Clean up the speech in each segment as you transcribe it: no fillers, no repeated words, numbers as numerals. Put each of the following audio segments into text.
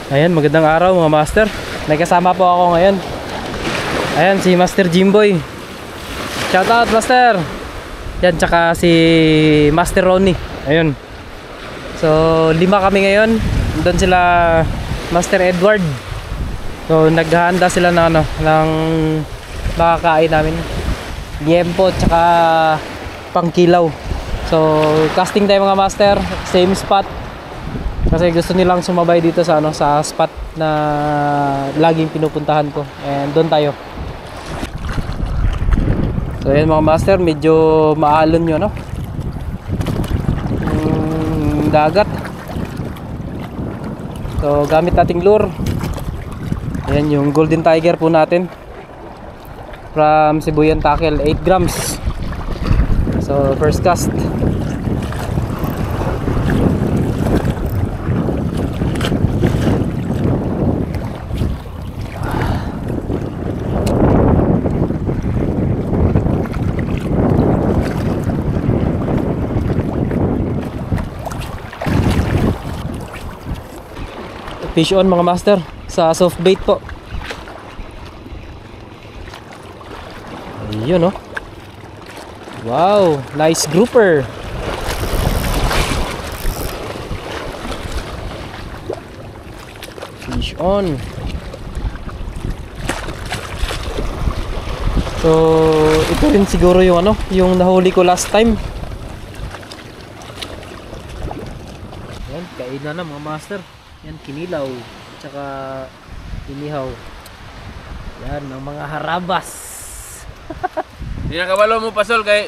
Ayan, magandang araw mga master. May kasama po ako ngayon. Ayan, si Master Jimboy. Shoutout Master. Yan, tsaka si Master Ronnie. Ayun. So, 5 kami ngayon. Doon sila Master Edward. So, naghahanda sila ng ano, ng makakain namin. Liempo tsaka pangkilaw. So, casting tayo mga master, same spot. Kasi gusto nilang sumabay dito sa ano, sa spot na laging pinupuntahan ko. And doon tayo. So, ayan mga master, medyo maalon 'yon, no? Dagat. So, gamit nating lure. Ayan yung golden tiger po natin. From Sibuyan Tackle, 8 grams. So, first cast. Fish on mga master sa soft bait po. Ayun, no? Wow, nice grouper. Fish on. So, ito rin siguro yung ano, yung nahuli ko last time. Yan, kainan na mga master. Yan, kinilaw, tsaka inihaw. Yan, ang mga harabas. Hindi na kabalo mo pasol kay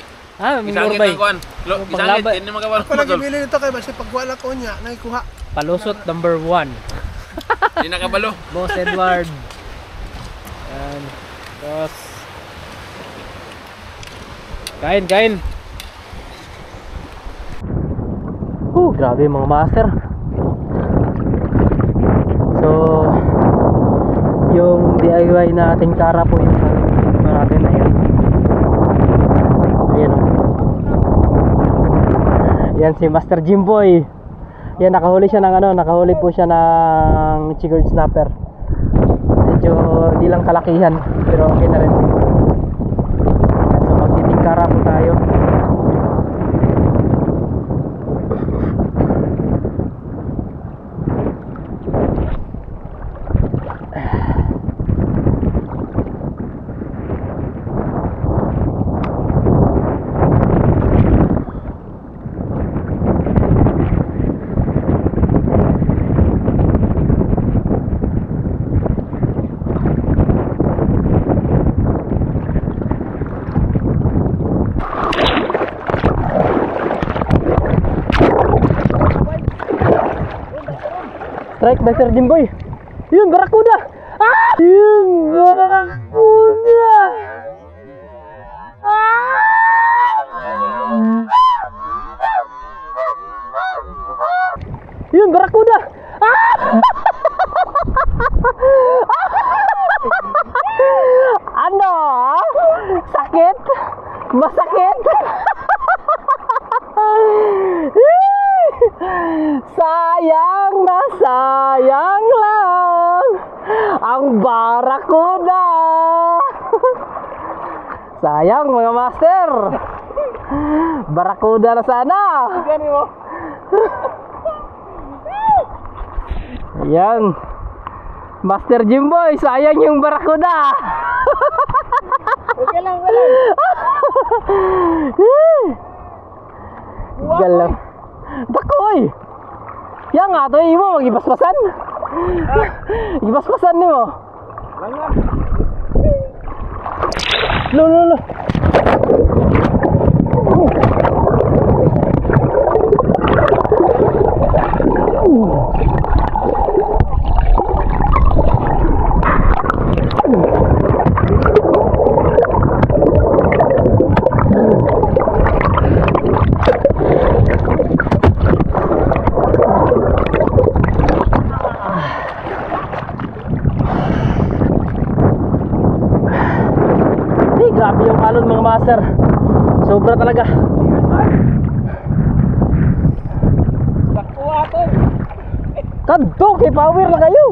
mingurbay. Isangit, hindi na makabalo ako nagibili nito kay basta pagwala ko niya, naikuha. Palusot number 1. Hindi na kabalo. Boss Edward. Yan. Tapos kain. Grabe mga master. So, yung DIY na ating tara po yung natin na yun. Ayan o. Yan si Master Jimboy. Yan, nakahuli siya ng ano, nakahuli po siya ng chigard snapper. Medyo di lang kalakihan, pero okay na rin. So, magtitingkara po tayo. Strike by Sir Jimboy. Yun, barakuda. Yun, barakuda. Yun, barakuda. Ano? Sakit? Masakit? Sayang na sayang lang ang barakuda. Sayang mga master. Barakuda na sana. Ayan, Master Jimboy, sayang yung barakuda. Okay lang. Galang. Bakoy. Ya nga to imo magibasbasan. Gibasbasan nimo. Lo. Grabe yung alon mga master. Sobra talaga. Kadto, kay power na kayo.